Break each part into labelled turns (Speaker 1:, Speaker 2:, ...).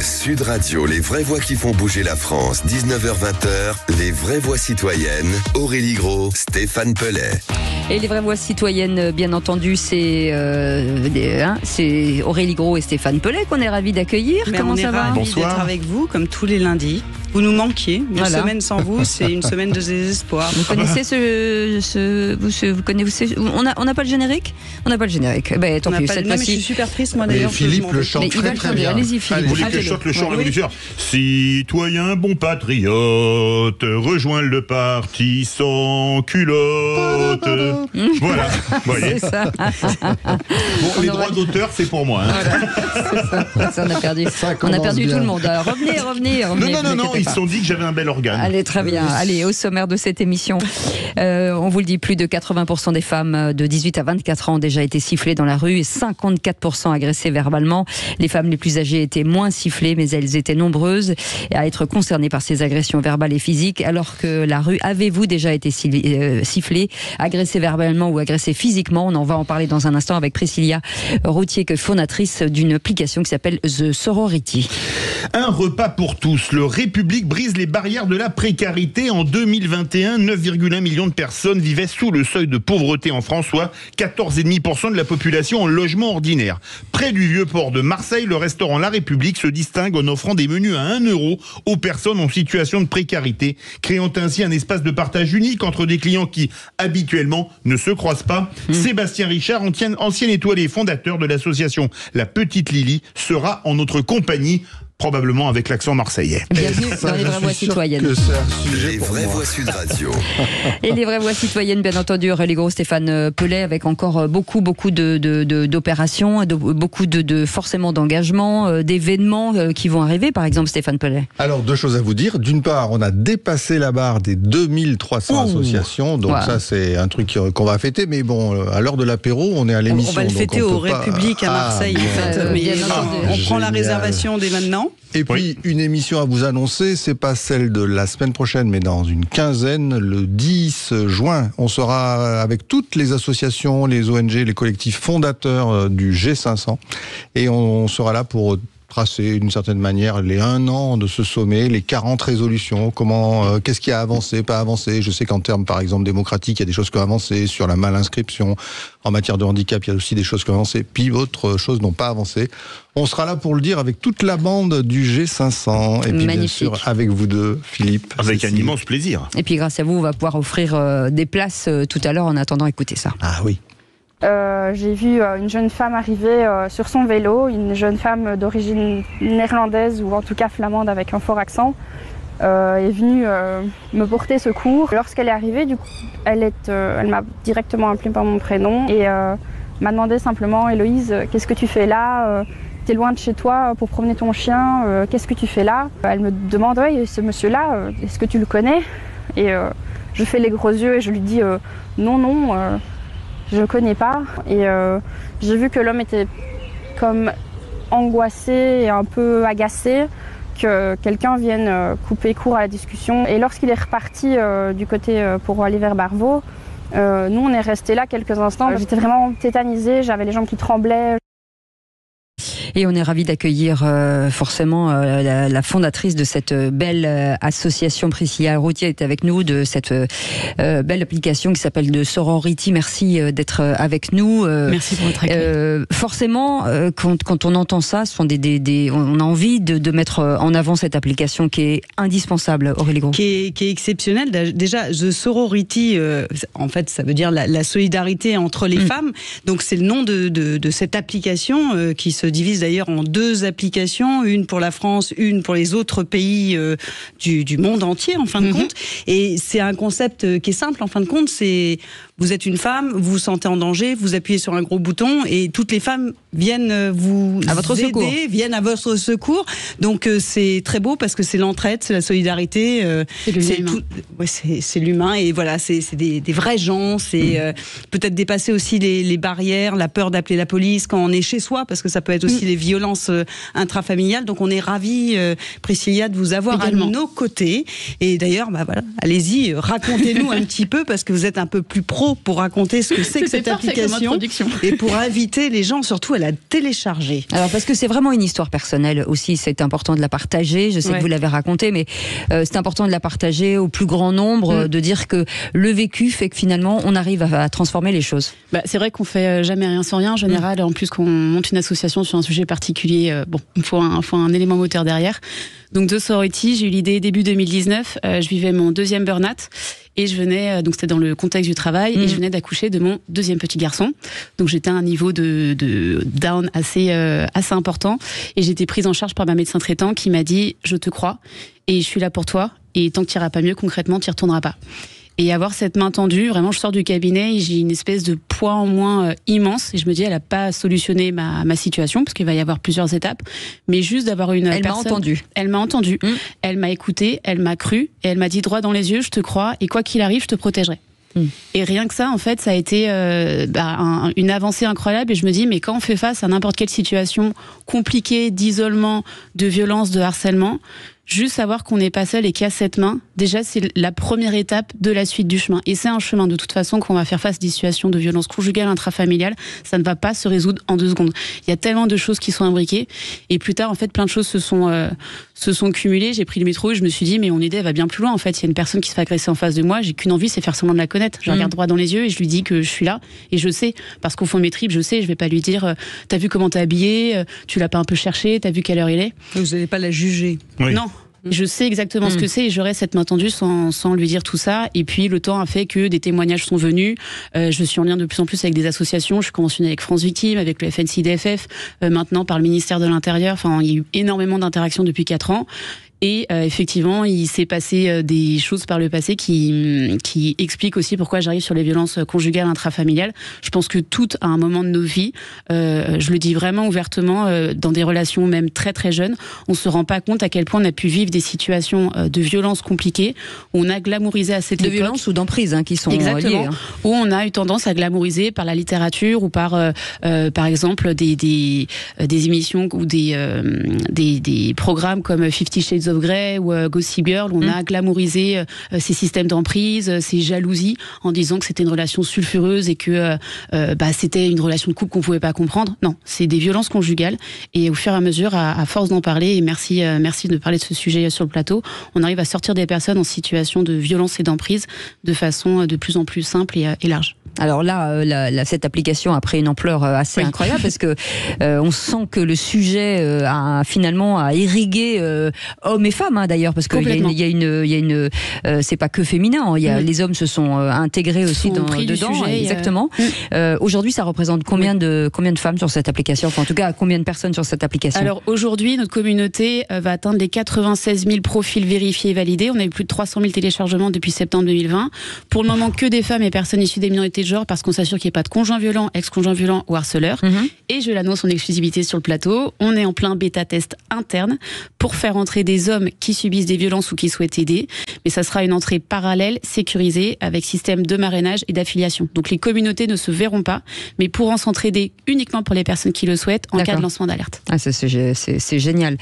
Speaker 1: Sud Radio, les vraies voix qui font bouger la France. 19h-20h, les vraies voix citoyennes. Aurélie Gros, Stéphane Pellet.
Speaker 2: Et les vraies voix citoyennes, bien entendu, c'est Aurélie Gros et Stéphane Pellet qu'on est ravis d'accueillir.
Speaker 3: Comment ça va? On est ravis d'être avec vous, comme tous les lundis. Vous nous manquiez. Une semaine sans vous, c'est une semaine de désespoir.
Speaker 2: Vous connaissez vous connaissez, on n'a pas le générique? On n'a pas le générique. Ben, tant pis, cette
Speaker 3: fois-ci. Je suis super triste, moi d'ailleurs.
Speaker 4: Philippe le chante très bien.
Speaker 2: Allez-y, Philippe.
Speaker 5: Vous voulez que je chante le chant révolutionnaire? Citoyen bon patriote, rejoins le parti sans culotte. Voilà, vous voyez.
Speaker 2: C'est ça.
Speaker 5: Bon, les droits d'auteur, c'est pour moi.
Speaker 2: Voilà, c'est ça. On a perdu tout le monde. Alors, revenez.
Speaker 5: Non, ils se sont dit que j'avais un bel organe.
Speaker 2: Allez, très bien. Allez, au sommaire de cette émission, on vous le dit, plus de 80% des femmes de 18 à 24 ans ont déjà été sifflées dans la rue et 54% agressées verbalement. Les femmes les plus âgées étaient moins sifflées, mais elles étaient nombreuses à être concernées par ces agressions verbales et physiques. Alors que la rue, avez-vous déjà été sifflée, agressée verbalement ou agressée physiquement? On en va en parler dans un instant avec Priscilla Routier, fondatrice d'une application qui s'appelle The Sorority.
Speaker 5: Un repas pour tous. Le République brise les barrières de la précarité. En 2021, 9,1 millions de personnes vivaient sous le seuil de pauvreté en France, soit 14,5% de la population en logement ordinaire. Près du Vieux-Port de Marseille, le restaurant La République se distingue en offrant des menus à 1 € aux personnes en situation de précarité, créant ainsi un espace de partage unique entre des clients qui, habituellement, ne se croisent pas. Sébastien Richard, ancien étoilé fondateur de l'association La Petite Lily, sera en notre compagnie, probablement avec l'accent marseillais.
Speaker 2: Bienvenue dans les vraies voix citoyennes.
Speaker 1: Les vraies voix Sud Radio.
Speaker 2: Et les vraies voix citoyennes, bien entendu, Aurélie Gros, Stéphane Pellet, avec encore beaucoup d'opérations, beaucoup forcément d'engagements, d'événements qui vont arriver, par exemple, Stéphane Pellet.
Speaker 4: Alors, 2 choses à vous dire. D'une part, on a dépassé la barre des 2300 associations, donc ça, c'est un truc qu'on va fêter, mais bon, à l'heure de l'apéro, on est à l'émission.
Speaker 3: On va le fêter au République à Marseille, en fait. On prend la réservation dès maintenant.
Speaker 4: Et puis, une émission à vous annoncer, c'est pas celle de la semaine prochaine, mais dans une quinzaine, le 10 juin, on sera avec toutes les associations, les ONG, les collectifs fondateurs du G500, et on sera là pour tracer d'une certaine manière les 1 an de ce sommet, les 40 résolutions, qu'est-ce qui a avancé, pas avancé. Je sais qu'en termes, par exemple, démocratiques, il y a des choses qui ont avancé, sur la mal-inscription, en matière de handicap, il y a aussi des choses qui ont avancé, puis d'autres choses n'ont pas avancé. On sera là pour le dire avec toute la bande du G500, et puis bien sûr avec vous deux, Philippe.
Speaker 5: Avec un immense plaisir.
Speaker 2: Et puis grâce à vous, on va pouvoir offrir des places tout à l'heure en attendant, écoutez ça.
Speaker 4: Ah oui.
Speaker 6: J'ai vu une jeune femme arriver sur son vélo, une jeune femme d'origine néerlandaise ou en tout cas flamande avec un fort accent, est venue me porter secours. Lorsqu'elle est arrivée, du coup, elle m'a directement appelé par mon prénom et m'a demandé simplement: Héloïse, qu'est-ce que tu fais là? T'es loin de chez toi pour promener ton chien, qu'est-ce que tu fais là? Elle me demande: oui, ce monsieur-là, est-ce que tu le connais? Et je fais les gros yeux et je lui dis non. Je ne connais pas, et j'ai vu que l'homme était comme angoissé et un peu agacé que quelqu'un vienne couper court à la discussion. Et lorsqu'il est reparti du côté pour aller vers Barvaux, nous on est restés là quelques instants. J'étais vraiment tétanisée, j'avais les jambes qui tremblaient.
Speaker 2: Et on est ravis d'accueillir forcément la fondatrice de cette belle association. Priscilla Routier est avec nous, de cette belle application qui s'appelle The Sorority. Merci d'être avec nous.
Speaker 3: Merci pour votre accueil.
Speaker 2: Forcément, quand on entend ça, ce sont on a envie de mettre en avant cette application qui est indispensable, Aurélie Gros.
Speaker 3: Qui est exceptionnelle. Déjà, The Sorority, en fait, ça veut dire la solidarité entre les femmes. Donc, c'est le nom de cette application qui se divise d'ailleurs en 2 applications, une pour la France, une pour les autres pays du monde entier, en fin de compte. Et c'est un concept qui est simple, en fin de compte, c'est: vous êtes une femme, vous vous sentez en danger, vous appuyez sur un gros bouton et toutes les femmes viennent vous aider, viennent à votre secours. Donc c'est très beau parce que c'est l'entraide, c'est la solidarité, c'est l'humain, et voilà, c'est des vrais gens, c'est peut-être dépasser aussi les barrières, la peur d'appeler la police quand on est chez soi, parce que ça peut être aussi les violences intrafamiliales. Donc on est ravis, Priscilla, de vous avoir également à nos côtés. Et d'ailleurs, allez-y, racontez-nous un petit peu, parce que vous êtes un peu plus pro micro pour raconter ce que c'est que cette application et pour inviter les gens surtout à la télécharger.
Speaker 2: Alors parce que c'est vraiment une histoire personnelle aussi, c'est important de la partager. Je sais que vous l'avez raconté, mais c'est important de la partager au plus grand nombre, de dire que le vécu fait que finalement on arrive à transformer les choses.
Speaker 7: C'est vrai qu'on fait jamais rien sans rien en général. En plus qu'on monte une association sur un sujet particulier, il faut un élément moteur derrière. Donc de Sorority, j'ai eu l'idée début 2019. Je vivais mon 2e burn-out et je venais, donc c'était dans le contexte du travail, et je venais d'accoucher de mon 2e petit garçon. Donc j'étais à un niveau de down assez important, et j'étais prise en charge par ma médecin traitant qui m'a dit je te crois et je suis là pour toi, et tant que tu iras pas mieux concrètement, tu y retourneras pas. Et avoir cette main tendue, vraiment, je sors du cabinet et j'ai une espèce de poids en moins immense. Et je me dis, elle n'a pas solutionné ma situation, parce qu'il va y avoir plusieurs étapes. Mais juste d'avoir une personne... Elle m'a entendu. Elle m'a écouté, elle m'a cru. Et elle m'a dit droit dans les yeux, je te crois. Et quoi qu'il arrive, je te protégerai. Et rien que ça, en fait, ça a été une avancée incroyable. Et je me dis, mais quand on fait face à n'importe quelle situation compliquée, d'isolement, de violence, de harcèlement, juste savoir qu'on n'est pas seul et qu'il y a cette main, déjà c'est la première étape de la suite du chemin. Et c'est un chemin de toute façon qu'on va faire face à des situations de violence conjugale, intrafamiliale. Ça ne va pas se résoudre en 2 secondes. Il y a tellement de choses qui sont imbriquées. Et plus tard, en fait, plein de choses se sont cumulées. J'ai pris le métro et je me suis dit, mais mon idée elle va bien plus loin. En fait, il y a une personne qui se fait agresser en face de moi. J'ai qu'une envie, c'est faire semblant de la connaître. Je regarde droit dans les yeux et je lui dis que je suis là. Et je sais, parce qu'au fond de mes tripes, je sais, je vais pas lui dire, t'as vu comment t'es habillée, tu l'as pas un peu cherché, t'as vu quelle heure il est.
Speaker 3: Vous n'allez pas la juger.
Speaker 7: Non. Je sais exactement ce que c'est et j'aurais cette main tendue sans lui dire tout ça. Et puis le temps a fait que des témoignages sont venus. Je suis en lien de plus en plus avec des associations. Je suis conventionnée avec France Victimes, avec le FNCDFF, maintenant par le ministère de l'Intérieur. Enfin, il y a eu énormément d'interactions depuis 4 ans. Et effectivement, il s'est passé des choses par le passé qui expliquent aussi pourquoi j'arrive sur les violences conjugales intrafamiliales. Je pense que toutes, à un moment de nos vies, je le dis vraiment ouvertement, dans des relations même très très jeunes, on se rend pas compte à quel point on a pu vivre des situations de violences compliquées, où on a glamourisé à cette époque.
Speaker 2: De violences ou d'emprises qui sont
Speaker 7: exactement,
Speaker 2: liées.
Speaker 7: Où on a eu tendance à glamouriser par la littérature ou par exemple des émissions ou des programmes comme 50 Shades of Grey ou Gossip Girl, où on a glamourisé ces systèmes d'emprise, ces jalousies, en disant que c'était une relation sulfureuse et que c'était une relation de couple qu'on pouvait pas comprendre. Non, c'est des violences conjugales, et au fur et à mesure, à force d'en parler, et merci de parler de ce sujet sur le plateau, on arrive à sortir des personnes en situation de violence et d'emprise de façon de plus en plus simple et large.
Speaker 2: Alors là, cette application a pris une ampleur assez incroyable, parce que on sent que le sujet a finalement irrigué hommes et femmes, d'ailleurs, parce qu'il y a une c'est pas que féminin, les hommes se sont intégrés aussi dedans.
Speaker 7: Sujet,
Speaker 2: exactement. Aujourd'hui, ça représente combien de femmes sur cette application, enfin en tout cas combien de personnes sur cette application?
Speaker 7: Alors aujourd'hui, notre communauté va atteindre les 96 000 profils vérifiés et validés. On a eu plus de 300 000 téléchargements depuis septembre 2020. Pour le moment, que des femmes et personnes issues des minorités de genre, parce qu'on s'assure qu'il n'y ait pas de conjoint violent, ex-conjoint violent ou harceleur. Et je l'annonce en exclusivité sur le plateau, on est en plein bêta-test interne pour faire entrer des hommes qui subissent des violences ou qui souhaitent aider. Mais ça sera une entrée parallèle, sécurisée, avec système de marrainage et d'affiliation. Donc les communautés ne se verront pas, mais pourront s'entraider uniquement pour les personnes qui le souhaitent en cas de lancement d'alerte.
Speaker 2: Ah, c'est génial.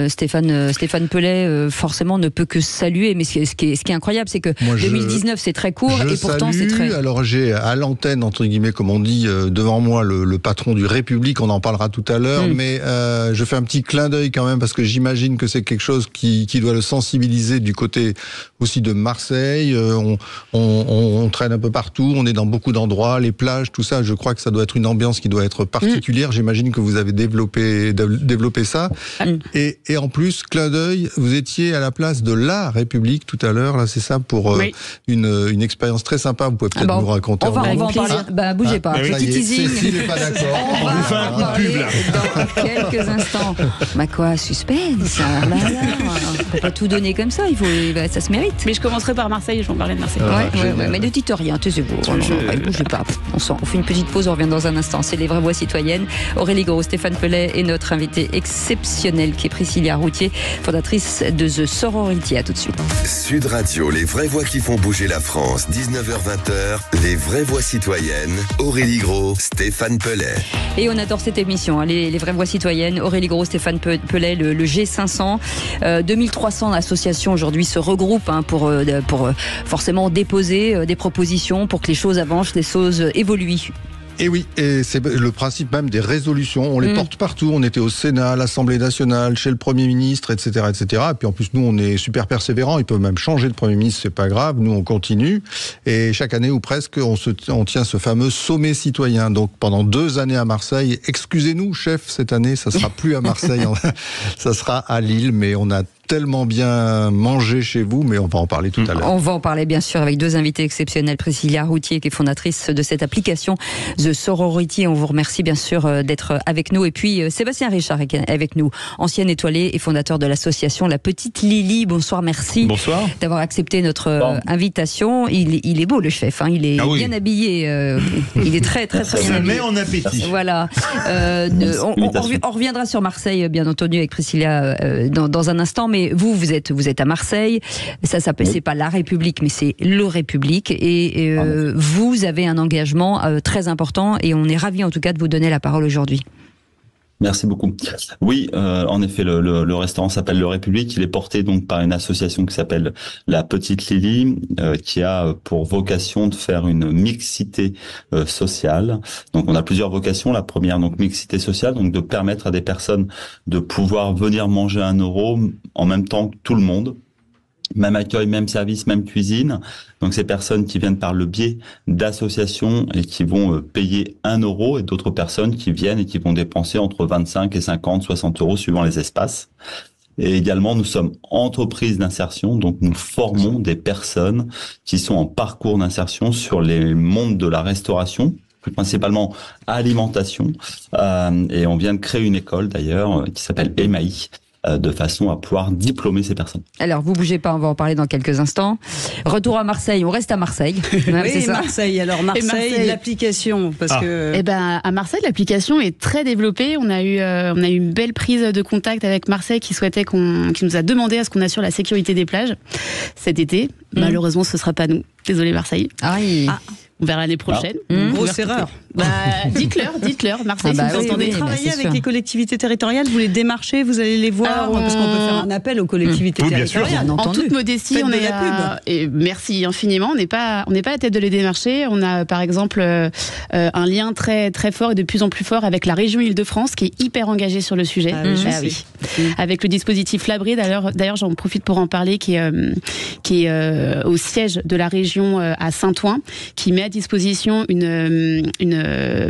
Speaker 2: Stéphane Pellet, forcément, ne peut que saluer. Mais ce qui est incroyable, c'est que 2019, c'est très court, et pourtant c'est très...
Speaker 4: Alors j'ai à l'antenne, entre guillemets, comme on dit, devant moi, le patron du République, on en parlera tout à l'heure, mais je fais un petit clin d'œil quand même, parce que j'imagine que c'est quelque chose qui doit le sensibiliser du côté aussi de Marseille. On traîne un peu partout, on est dans beaucoup d'endroits, les plages, tout ça. Je crois que ça doit être une ambiance qui doit être particulière. J'imagine que vous avez développé ça. Et en plus, clin d'œil, vous étiez à la place de la République tout à l'heure, là, c'est ça, pour une expérience très sympa. Vous pouvez peut-être nous raconter.
Speaker 2: On va en parler. Bougez pas.
Speaker 4: Petit
Speaker 2: teasing.
Speaker 4: Cécile n'est pas d'accord.
Speaker 5: On vous fait un coup de pub, là.
Speaker 2: Dans quelques instants. Quoi, suspense. On peut pas tout donner comme ça. Ça se mérite.
Speaker 7: Mais je commencerai par Marseille. Je vais en parler de Marseille.
Speaker 2: Mais ne dites rien. Taisez-vous. Bougez pas. On fait une petite pause. On revient dans un instant. C'est les vraies voix citoyennes. Aurélie Gros, Stéphane Pellet et notre invitée exceptionnelle qui est Priscilla Routier, fondatrice de The Sorority. À tout de suite.
Speaker 1: Sud Radio, les vraies voix qui font bouger la France. 19h-20h, les vraies voix citoyennes, Aurélie Gros, Stéphane Pellet.
Speaker 2: Et on adore cette émission, hein, les vraies voix citoyennes. Aurélie Gros, Stéphane Pellet, le G500. 2300 associations aujourd'hui se regroupent pour forcément déposer des propositions pour que les choses avancent, les choses évoluent.
Speaker 4: Et oui, et c'est le principe même des résolutions. On les porte partout. On était au Sénat, à l'Assemblée nationale, chez le Premier ministre, etc., etc. Et puis en plus, nous, on est super persévérants. Ils peuvent même changer de Premier ministre, c'est pas grave. Nous, on continue. Et chaque année ou presque, on tient ce fameux sommet citoyen. Donc pendant 2 années à Marseille. Excusez-nous, chef, cette année, ça sera plus à Marseille, ça sera à Lille. Mais on a tellement bien mangé chez vous, mais on va en parler tout à l'heure.
Speaker 2: On va en parler bien sûr avec 2 invités exceptionnels. Priscilla Routier, qui est fondatrice de cette application The Sorority. On vous remercie bien sûr d'être avec nous. Et puis Sébastien Richard avec nous, ancien étoilé et fondateur de l'association La Petite Lily. Bonsoir, merci.
Speaker 5: Bonsoir.
Speaker 2: D'avoir accepté notre invitation. Il est beau le chef, hein. Il est bien habillé. Il est très très très bien habillé.
Speaker 5: Ça met en appétit.
Speaker 2: Voilà. On reviendra sur Marseille, bien entendu, avec Priscilla dans un instant. Mais vous êtes à Marseille. Ça s'appelle, c'est pas la République, mais c'est le République. Et vous avez un engagement très important. Et on est ravis, en tout cas, de vous donner la parole aujourd'hui.
Speaker 8: Merci beaucoup. Oui, en effet, le restaurant s'appelle Le République. Il est porté donc par une association qui s'appelle La Petite Lily, qui a pour vocation de faire une mixité sociale. Donc, on a plusieurs vocations. La première, donc mixité sociale, donc de permettre à des personnes de pouvoir venir manger à 1 euro en même temps que tout le monde. Même accueil, même service, même cuisine. Donc ces personnes qui viennent par le biais d'associations et qui vont payer 1 euro, et d'autres personnes qui viennent et qui vont dépenser entre 25 et 50, 60 euros suivant les espaces. Et également, nous sommes entreprises d'insertion, donc nous formons des personnes qui sont en parcours d'insertion sur les mondes de la restauration, plus principalement alimentation. Et on vient de créer une école d'ailleurs qui s'appelle EMAI, de façon à pouvoir diplômer ces personnes.
Speaker 2: Alors, vous bougez pas, on va en parler dans quelques instants. Retour à Marseille, on reste à Marseille.
Speaker 3: Oui, c'est ça. Marseille. Alors Marseille, l'application, parce que...
Speaker 7: Eh ben, à Marseille, l'application est très développée. On a eu une belle prise de contact avec Marseille qui nous a demandé à ce qu'on assure la sécurité des plages cet été. Malheureusement, ce sera pas nous. Désolé Marseille. On verra l'année prochaine.
Speaker 3: Grosse erreur.
Speaker 7: Dites-leur, Marseille, si vous entendez.
Speaker 3: Vous travaillez avec les collectivités territoriales, vous les démarchez, vous allez les voir, parce qu'on peut faire un appel aux collectivités territoriales.
Speaker 7: En toute modestie, on est et merci infiniment. On n'est pas à la tête de les démarcher. On a par exemple un lien très très fort et de plus en plus fort avec la région Île-de-France, qui est hyper engagée sur le sujet. Avec le dispositif Labré, d'ailleurs, j'en profite pour en parler, qui est au siège de la région à Saint-Ouen, qui met à disposition une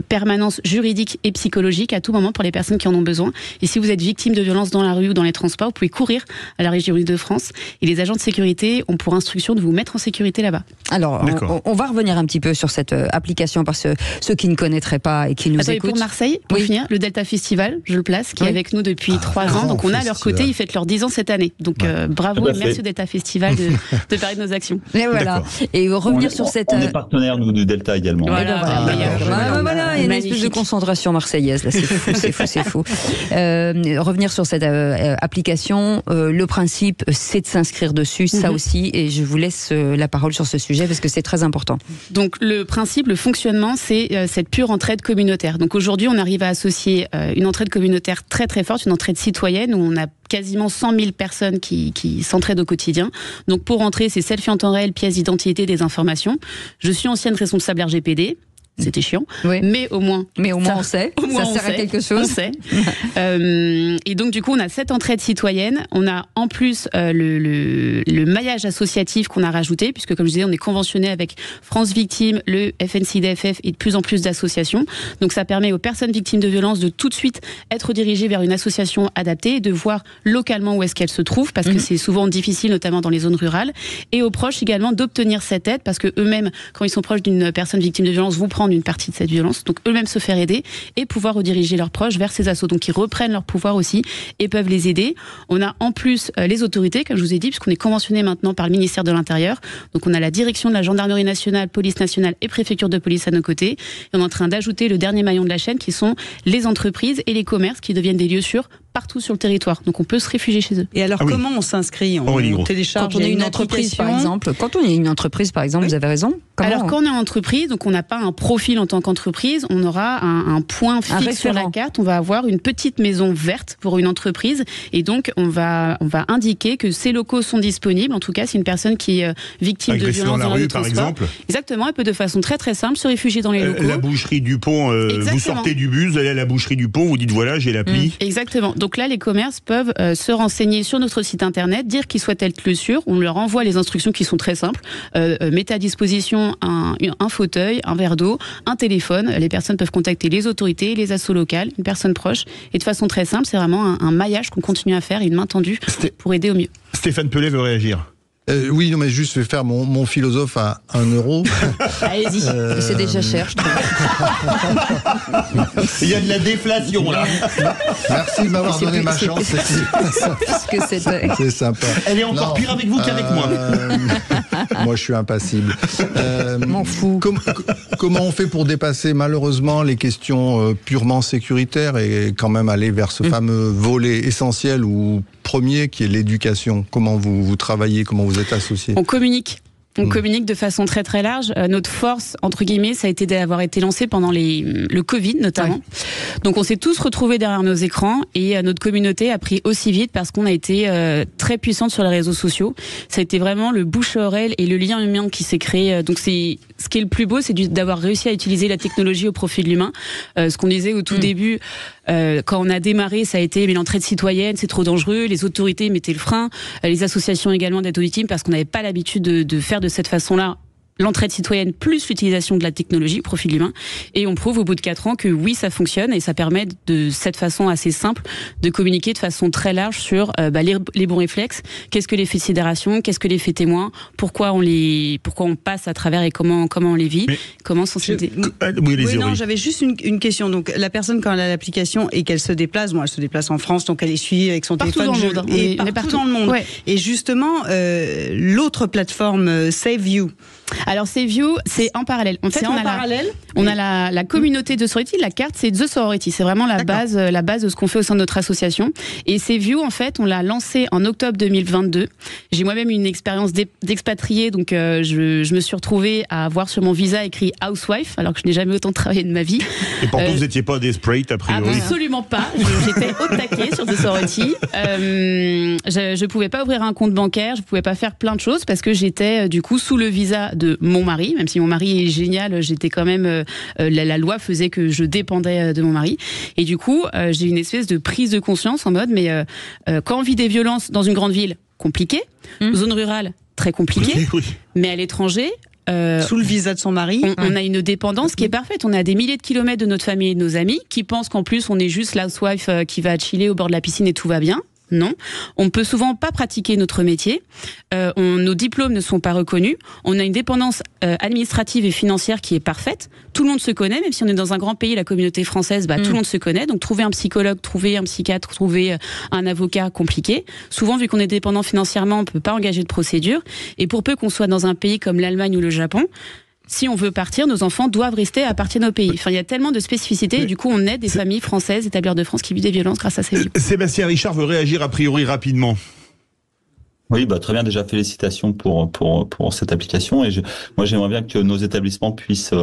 Speaker 7: permanence juridique et psychologique à tout moment pour les personnes qui en ont besoin. Et si vous êtes victime de violences dans la rue ou dans les transports, vous pouvez courir à la région Île-de-France et les agents de sécurité ont pour instruction de vous mettre en sécurité là-bas.
Speaker 2: Alors, on va revenir un petit peu sur cette application, parce que ceux qui ne connaîtraient pas et qui nous écoutent...
Speaker 7: Pour Marseille, pour finir, le Delta Festival, je le place, qui est avec nous depuis 3 ans. Donc on a à leur côté, ils fêtent leurs 10 ans cette année. Donc bravo et merci au Delta Festival de parler de nos actions.
Speaker 2: Et voilà. Et revenir sur cette...
Speaker 8: On est partenaire, nous, du Delta également.
Speaker 2: Voilà, il y a une espèce de concentration marseillaise, là, c'est fou. Revenir sur cette application, le principe, c'est de s'inscrire dessus, ça aussi, et je vous laisse la parole sur ce sujet, parce que c'est très important.
Speaker 7: Donc le principe, le fonctionnement, c'est cette pure entraide communautaire. Donc aujourd'hui, on arrive à associer une entraide communautaire très très forte, une entraide citoyenne, où on a quasiment 100 000 personnes qui s'entraident au quotidien. Donc pour entrer, c'est selfie en temps réel, pièce d'identité, des informations. Je suis ancienne responsable RGPD. C'était chiant, mais au moins
Speaker 2: on sait, ça sert à quelque chose.
Speaker 7: On sait. Et donc du coup, on a cette entraide citoyenne, on a en plus le maillage associatif qu'on a rajouté, puisque comme je disais, on est conventionné avec France Victimes, le FNCDFF et de plus en plus d'associations. Donc ça permet aux personnes victimes de violences de tout de suite être dirigées vers une association adaptée et de voir localement où est-ce qu'elle se trouve, parce que c'est souvent difficile, notamment dans les zones rurales, et aux proches également d'obtenir cette aide, parce que eux-mêmes, quand ils sont proches d'une personne victime de violence, vont prendre une partie de cette violence, donc eux-mêmes se faire aider et pouvoir rediriger leurs proches vers ces assos. Donc ils reprennent leur pouvoir aussi et peuvent les aider. On a en plus les autorités, comme je vous ai dit, puisqu'on est conventionné maintenant par le ministère de l'Intérieur. Donc on a la direction de la gendarmerie nationale, police nationale et préfecture de police à nos côtés. Et on est en train d'ajouter le dernier maillon de la chaîne, qui sont les entreprises et les commerces, qui deviennent des lieux sûrs partout sur le territoire. Donc on peut se réfugier chez eux.
Speaker 3: Et alors comment on s'inscrit? On télécharge
Speaker 2: quand on est une entreprise par exemple. Quand on est une entreprise par exemple, vous avez raison.
Speaker 7: Alors quand on est en entreprise, donc on n'a pas un profil en tant qu'entreprise, on aura un point fixe sur la carte. On va avoir une petite maison verte pour une entreprise et donc on va indiquer que ces locaux sont disponibles. En tout cas, c'est une personne qui est victime de violences dans la rue, par exemple. Exactement, elle peut de façon très très simple se réfugier dans les locaux.
Speaker 5: La boucherie du pont, vous sortez du bus, vous allez à la boucherie du pont, vous dites voilà, j'ai l'appli.
Speaker 7: Exactement. Donc là, les commerces peuvent se renseigner sur notre site internet, dire qu'ils souhaitent être le sûr. On leur envoie les instructions qui sont très simples. Mettez à disposition un fauteuil, un verre d'eau, un téléphone. Les personnes peuvent contacter les autorités, les assos locales, une personne proche. Et de façon très simple, c'est vraiment un maillage qu'on continue à faire, une main tendue pour aider au mieux.
Speaker 5: Stéphane Pellet veut réagir.
Speaker 4: Oui, non, mais juste, je vais faire mon philosophe à 1 euro.
Speaker 2: Allez-y, c'est déjà cher, je trouve.
Speaker 5: Il y a de la déflation, là.
Speaker 4: Merci de m'avoir donné ma chance. C'est sympa.
Speaker 5: Elle est encore pire avec vous qu'avec moi.
Speaker 4: Moi, je suis impassible.
Speaker 2: M'en fous.
Speaker 4: Comment on fait pour dépasser, malheureusement, les questions purement sécuritaires et quand même aller vers ce fameux volet essentiel ou premier qui est l'éducation? Comment vous travaillez, comment vous êtes associés?
Speaker 7: On communique. On communique de façon très très large. Notre force, entre guillemets, ça a été d'avoir été lancé pendant le Covid notamment. Ouais. Donc on s'est tous retrouvés derrière nos écrans et notre communauté a pris aussi vite parce qu'on a été très puissante sur les réseaux sociaux. Ça a été vraiment le bouche à oreille et le lien humain qui s'est créé. Donc c'est ce qui est le plus beau, c'est d'avoir réussi à utiliser la technologie au profit de l'humain. Ce qu'on disait au tout début, quand on a démarré, ça a été mais l'entraide citoyenne, c'est trop dangereux. Les autorités mettaient le frein, les associations également d'aide aux victimes parce qu'on n'avait pas l'habitude de faire de cette façon-là l'entraide citoyenne plus l'utilisation de la technologie au profit de l'humain. Et on prouve au bout de 4 ans que oui, ça fonctionne et ça permet de cette façon assez simple de communiquer de façon très large sur les bons réflexes. Qu'est-ce que les faits de sidération? Qu'est-ce que les faits témoins? Pourquoi on passe à travers et comment on les vit? Comment sensibiliser?
Speaker 3: J'avais juste une question. Donc la personne quand elle a l'application et qu'elle se déplace, elle se déplace en France, donc elle est suivie avec son téléphone
Speaker 7: et
Speaker 3: partout dans le monde. Ouais. Et justement, l'autre plateforme Save You.
Speaker 7: Alors Save You, c'est en parallèle. En fait, on a la communauté de sorority. La carte, c'est The Sorority. C'est vraiment la base de ce qu'on fait au sein de notre association. Et Save You, en fait, on l'a lancé en octobre 2022. J'ai moi-même une expérience d'expatriée, donc je me suis retrouvée à avoir sur mon visa écrit Housewife, alors que je n'ai jamais autant travaillé de ma vie.
Speaker 5: Et pourtant, vous n'étiez pas desperate, a priori.
Speaker 7: Absolument pas. J'étais au taquet sur The Sorority. Je pouvais pas ouvrir un compte bancaire, je pouvais pas faire plein de choses parce que j'étais du coup sous le visa de mon mari, même si mon mari est génial, j'étais quand même la loi faisait que je dépendais de mon mari et du coup j'ai une espèce de prise de conscience en mode mais quand on vit des violences dans une grande ville, compliqué, zone rurale, très compliqué, mais à l'étranger
Speaker 3: sous le visa de son mari,
Speaker 7: on a une dépendance qui est parfaite. On a des milliers de kilomètres de notre famille et de nos amis qui pensent qu'en plus on est juste la housewife qui va chiller au bord de la piscine et tout va bien. Non, on ne peut souvent pas pratiquer notre métier, nos diplômes ne sont pas reconnus, on a une dépendance administrative et financière qui est parfaite, tout le monde se connaît, même si on est dans un grand pays, la communauté française, tout le monde se connaît, donc trouver un psychologue, trouver un psychiatre, trouver un avocat, compliqué. Souvent, vu qu'on est dépendant financièrement, on ne peut pas engager de procédure, et pour peu qu'on soit dans un pays comme l'Allemagne ou le Japon, si on veut partir, nos enfants doivent rester à partir de nos pays. Enfin, il y a tellement de spécificités et du coup, on aide des familles françaises établies de France qui vivent des violences grâce à ces livres.
Speaker 5: Sébastien Richard veut réagir a priori rapidement.
Speaker 8: Oui, très bien. Déjà, félicitations pour cette application. Et moi, j'aimerais bien que nos établissements puissent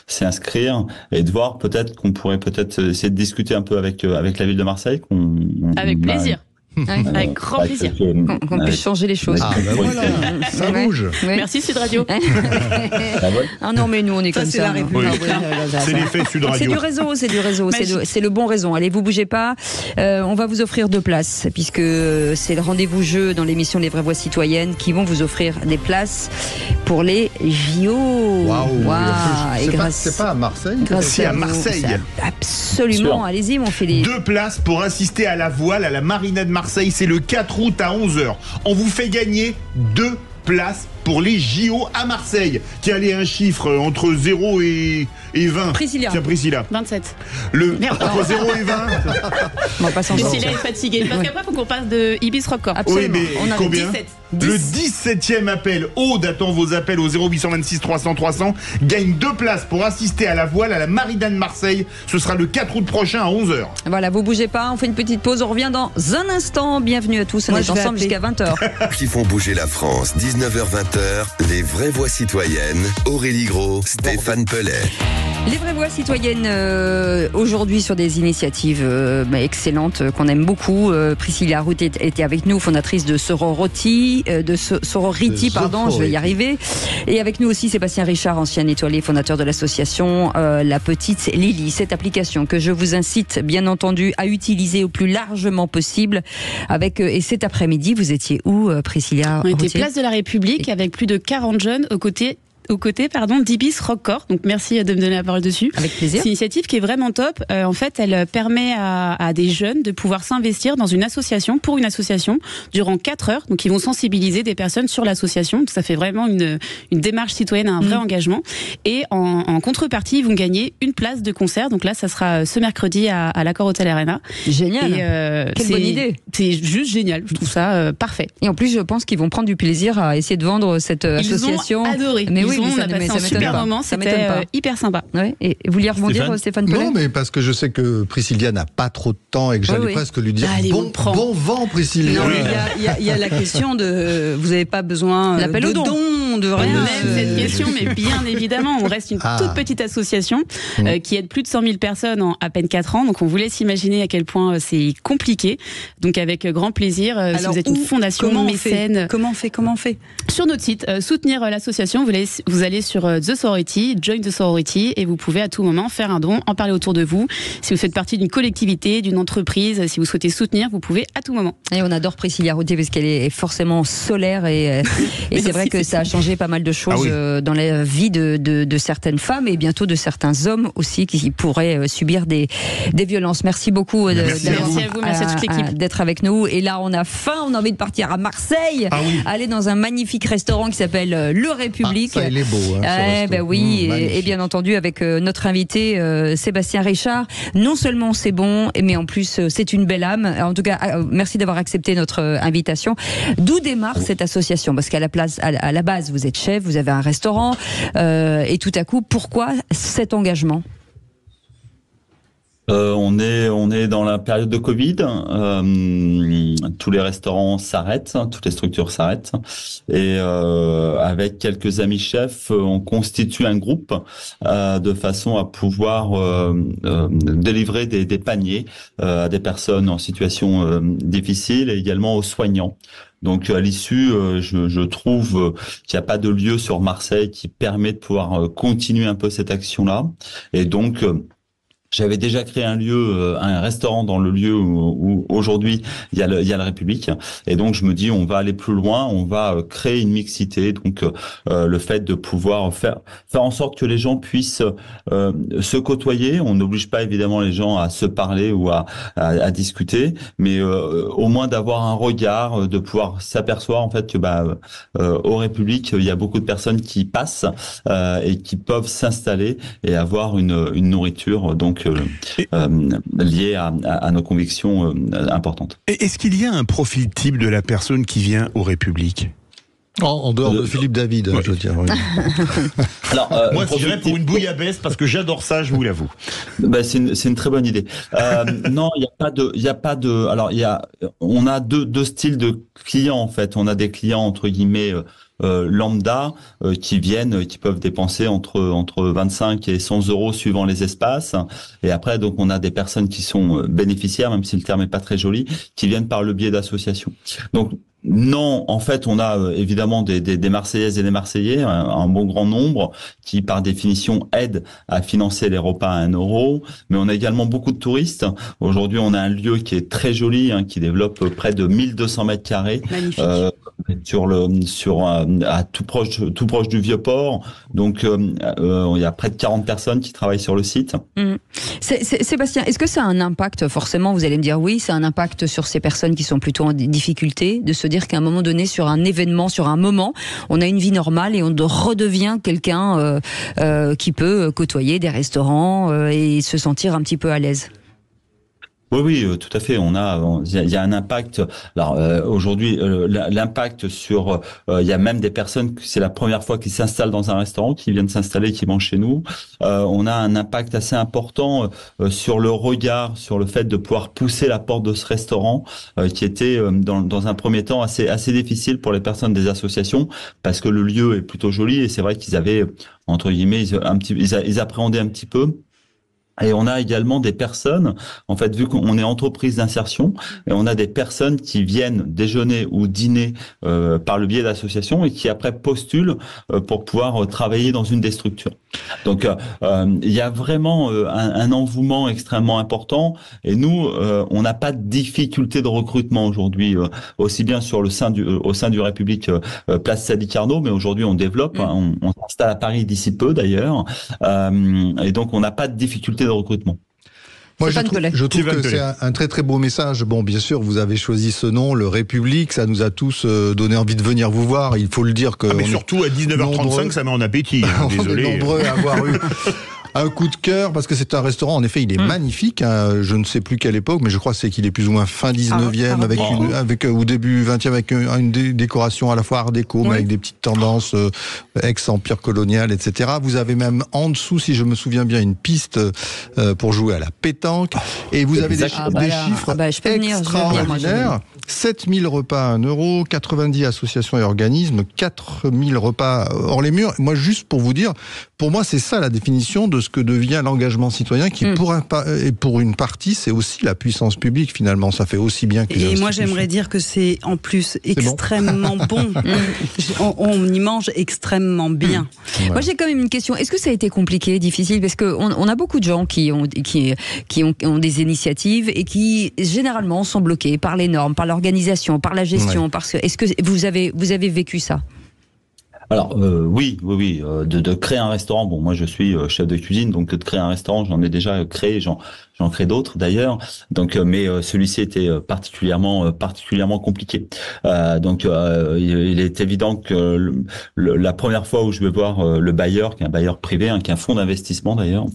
Speaker 8: s'y inscrire et de voir peut-être qu'on pourrait essayer de discuter un peu avec la ville de Marseille.
Speaker 7: Avec plaisir. Avec grand plaisir.
Speaker 2: Qu'on puisse changer les choses.
Speaker 4: Voilà, ça bouge.
Speaker 2: Ouais.
Speaker 7: Merci Sud Radio.
Speaker 2: Non, mais nous on est
Speaker 3: ça,
Speaker 2: comme
Speaker 3: c'est
Speaker 2: ça.
Speaker 3: La République.
Speaker 5: C'est l'effet Sud Radio.
Speaker 2: C'est du réseau, c'est le bon réseau. Allez, vous bougez pas. On va vous offrir 2 places puisque c'est le rendez-vous jeu dans l'émission Les Vraies Voix Citoyennes qui vont vous offrir des places pour les JO.
Speaker 4: Waouh. C'est pas à Marseille.
Speaker 5: C'est à Marseille.
Speaker 2: Absolument. Allez-y, mon Philippe.
Speaker 5: 2 places pour assister à la voile à la Marina de Marseille. C'est le 4 août à 11h. On vous fait gagner 2 places pour les JO à Marseille. Tiens, allez, un chiffre entre 0 et 20.
Speaker 2: Priscilla.
Speaker 5: Tiens, Priscilla.
Speaker 7: 27.
Speaker 5: Entre 0 et 20.
Speaker 2: On va pas s'en sortir.
Speaker 7: Priscilla est fatiguée. Parce qu'après, il faut qu'on passe de Ibis Rockcore.
Speaker 2: Absolument.
Speaker 5: Oui, mais
Speaker 2: On a
Speaker 5: combien
Speaker 7: 17.
Speaker 5: Le 17e appel, Aude attend vos appels au 0826 300 300, gagne 2 places pour assister à la voile à la Marina de Marseille. Ce sera le 4 août prochain à 11h.
Speaker 2: Voilà, vous bougez pas, on fait une petite pause, on revient dans un instant. Bienvenue à tous, on est ensemble jusqu'à 20h.
Speaker 1: Qui font bouger la France, 19h-20h, les vraies voix citoyennes, Aurélie Gros, Stéphane Pellet.
Speaker 2: Les vraies voix citoyennes aujourd'hui sur des initiatives excellentes qu'on aime beaucoup. Priscilla Rout était avec nous, fondatrice de Sorority, je vais y arriver. Et avec nous aussi Sébastien Richard, ancien étoilé, fondateur de l'association La Petite Lily. Cette application que je vous incite bien entendu à utiliser au plus largement possible. Et cet après-midi, vous étiez où, Priscilla?
Speaker 7: On était place de la République avec plus de 40 jeunes aux côtés d'Ibis Rockcore. Donc merci de me donner la parole dessus.
Speaker 2: Avec plaisir.
Speaker 7: C'est une initiative qui est vraiment top. En fait, elle permet à des jeunes de pouvoir s'investir dans une association, durant 4 heures. Donc ils vont sensibiliser des personnes sur l'association. Donc, ça fait vraiment une démarche citoyenne, un vrai engagement. Et en contrepartie, ils vont gagner une place de concert. Donc là, ça sera ce mercredi à l'Accor Hotel Arena.
Speaker 2: Génial. Quelle bonne idée.
Speaker 7: C'est juste génial. Je trouve ça parfait.
Speaker 2: Et en plus, je pense qu'ils vont prendre du plaisir à essayer de vendre cette association.
Speaker 7: Ils ont adoré.
Speaker 2: Mais oui,
Speaker 7: on a passé un super moment, c'était hyper sympa.
Speaker 2: Ouais. Et vous vouliez rebondir, Stéphane Pellet?
Speaker 4: Non, mais parce que je sais que Priscilla n'a pas trop de temps et que j'allais presque lui dire bon vent, Priscilla.
Speaker 3: Non, il y a la question de vous n'avez pas besoin de dons, de rien.
Speaker 7: Même cette question, mais bien évidemment, on reste une toute petite association qui aide plus de 100 000 personnes en à peine 4 ans. Donc on vous laisse imaginer à quel point c'est compliqué. Donc avec grand plaisir, si vous êtes une fondation, mécène.
Speaker 3: Comment on fait
Speaker 7: Sur notre site, soutenir l'association, vous allez sur The Sorority, Join the Sorority, et vous pouvez à tout moment faire un don, en parler autour de vous. Si vous faites partie d'une collectivité, d'une entreprise, si vous souhaitez soutenir, vous pouvez à tout moment.
Speaker 2: Et on adore Priscilla Routier parce qu'elle est forcément solaire et c'est vrai que ça a changé pas mal de choses dans la vie de certaines femmes et bientôt de certains hommes aussi qui pourraient subir des violences. Merci beaucoup
Speaker 7: merci à vous, merci à toute l'équipe
Speaker 2: d'être avec nous. Et là, on a faim, on a envie de partir à Marseille, aller dans un magnifique restaurant qui s'appelle Le République.
Speaker 4: Ça, il est beau.
Speaker 2: Et bien entendu avec notre invité Sébastien Richard. Non seulement c'est bon, mais en plus c'est une belle âme. En tout cas, merci d'avoir accepté notre invitation. D'où démarre cette association? Parce qu'à la base, vous êtes chef, vous avez un restaurant, et tout à coup, pourquoi cet engagement?
Speaker 8: On est dans la période de Covid. Tous les restaurants s'arrêtent, toutes les structures s'arrêtent. Et avec quelques amis chefs, on constitue un groupe de façon à pouvoir délivrer des paniers à des personnes en situation difficile et également aux soignants. Donc à l'issue, je trouve qu'il n'y a pas de lieu sur Marseille qui permet de pouvoir continuer un peu cette action-là. Et donc j'avais déjà créé un restaurant dans le lieu où aujourd'hui il y a la République, et donc je me dis on va aller plus loin, on va créer une mixité, donc le fait de pouvoir faire en sorte que les gens puissent se côtoyer. On n'oblige pas évidemment les gens à se parler ou à discuter, mais au moins d'avoir un regard, de pouvoir s'apercevoir en fait que au République il y a beaucoup de personnes qui passent et qui peuvent s'installer et avoir une nourriture donc lié à nos convictions importantes.
Speaker 5: Est-ce qu'il y a un profil type de la personne qui vient aux Républiques?
Speaker 4: En dehors de Philippe David, je veux dire. Oui.
Speaker 5: Alors, moi, je dirais pour une bouillabaisse parce que j'adore ça, je vous l'avoue.
Speaker 8: C'est une très bonne idée. Non, il y a pas de. Alors, on a deux styles de clients en fait. On a des clients entre guillemets lambda qui peuvent dépenser entre 25 et 100 euros suivant les espaces. Et après, donc, on a des personnes qui sont bénéficiaires, même si le terme est pas très joli, qui viennent par le biais d'associations. Donc non, en fait, on a évidemment des Marseillaises et des Marseillais, un bon grand nombre, qui par définition aident à financer les repas à 1 euro, mais on a également beaucoup de touristes. Aujourd'hui, on a un lieu qui est très joli, qui développe près de 1200 mètres carrés, à tout proche du Vieux-Port. Donc il y a près de 40 personnes qui travaillent sur le site.
Speaker 2: Sébastien, est-ce que ça a un impact, forcément, vous allez me dire oui, c'est un impact sur ces personnes qui sont plutôt en difficulté, de se dire qu'à un moment donné, sur un événement, sur un moment, on a une vie normale et on redevient quelqu'un qui peut côtoyer des restaurants et se sentir un petit peu à l'aise?
Speaker 8: Oui, tout à fait. Il y a un impact. Alors aujourd'hui, l'impact sur, il y a même des personnes que c'est la première fois qu'ils s'installent dans un restaurant, qui viennent s'installer, qui mangent chez nous. On a un impact assez important sur le regard, sur le fait de pouvoir pousser la porte de ce restaurant, qui était dans un premier temps assez difficile pour les personnes des associations, parce que le lieu est plutôt joli et c'est vrai qu'ils avaient entre guillemets ils appréhendaient un petit peu. Et on a également des personnes, en fait, vu qu'on est entreprise d'insertion, et on a des personnes qui viennent déjeuner ou dîner par le biais d'associations et qui après postulent pour pouvoir travailler dans une des structures. Donc, il y a vraiment un envouement extrêmement important. Et nous, on n'a pas de difficulté de recrutement aujourd'hui, aussi bien au sein du République Place Sadi Carnot, mais aujourd'hui on développe. On s'installe à Paris d'ici peu d'ailleurs, et donc on n'a pas de difficulté de recrutement.
Speaker 4: Moi, je trouve que c'est un très très beau message. Bon, bien sûr, vous avez choisi ce nom, le République, ça nous a tous donné envie de venir vous voir. Il faut le dire que.
Speaker 5: Mais surtout à 19h35, ça met en appétit. Désolé.
Speaker 4: On est nombreux à avoir eu un coup de cœur, parce que c'est un restaurant, en effet, il est magnifique. Hein, je ne sais plus quelle époque, mais je crois qu'il est plus ou moins fin 19e, ou début 20e, avec une décoration à la fois art déco, mais avec des petites tendances ex-empire colonial, etc. Vous avez même en dessous, si je me souviens bien, une piste pour jouer à la pétanque. Et vous avez des chiffres extraordinaires. 7000 repas à 1 euro, 90 associations et organismes, 4000 repas hors les murs. Moi, juste pour vous dire, pour moi, c'est ça la définition de ce que devient l'engagement citoyen, qui pour une partie, c'est aussi la puissance publique, finalement. Ça fait aussi bien que les institutions.
Speaker 3: Moi, j'aimerais dire que c'est en plus extrêmement bon. On y mange extrêmement bien.
Speaker 2: Moi, j'ai quand même une question. Est-ce que ça a été compliqué, difficile? Parce qu'on a beaucoup de gens qui ont des initiatives et qui, généralement, sont bloqués par les normes, par l'organisation, par la gestion. Est-ce que vous avez vécu ça?
Speaker 8: Alors oui, de créer un restaurant. Bon, moi je suis chef de cuisine, donc de créer un restaurant, j'en ai déjà créé, j'en crée d'autres d'ailleurs. Donc, mais celui-ci était particulièrement compliqué. Donc, il est évident que la première fois où je vais voir le bailleur, qui est un bailleur privé, qui est un fonds d'investissement d'ailleurs.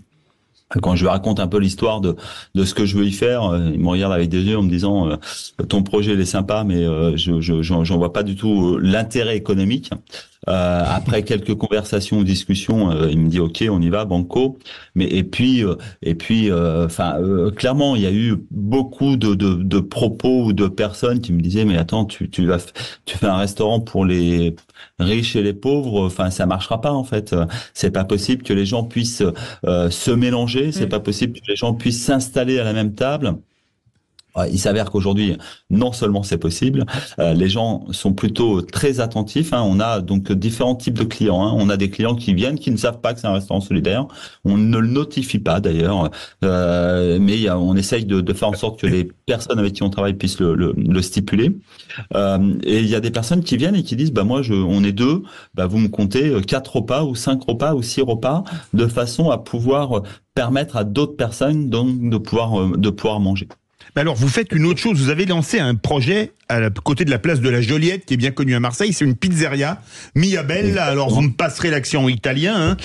Speaker 8: Quand je lui raconte un peu l'histoire de ce que je veux y faire, il me regarde avec des yeux en me disant ton projet il est sympa, mais j'en vois pas du tout l'intérêt économique. Après quelques conversations ou discussions, il me dit ok, on y va, banco. Mais et puis clairement, il y a eu beaucoup de propos ou de personnes qui me disaient mais attends, tu fais un restaurant pour les riches et les pauvres, enfin ça marchera pas en fait. C'est pas possible que les gens puissent se mélanger. C'est pas possible que les gens puissent s'installer à la même table. Il s'avère qu'aujourd'hui, non seulement c'est possible, les gens sont plutôt très attentifs. On a donc différents types de clients. On a des clients qui viennent, qui ne savent pas que c'est un restaurant solidaire. On ne le notifie pas d'ailleurs, mais on essaye de faire en sorte que les personnes avec qui on travaille puissent le stipuler. Et il y a des personnes qui viennent et qui disent, moi, on est 2, vous me comptez 4 repas ou 5 repas ou 6 repas, de façon à pouvoir permettre à d'autres personnes donc de pouvoir manger.
Speaker 5: Alors, vous faites une autre chose. Vous avez lancé un projet à côté de la place de la Joliette, qui est bien connue à Marseille. C'est une pizzeria, Mia Bella. Alors, vous me passerez l'accent italien.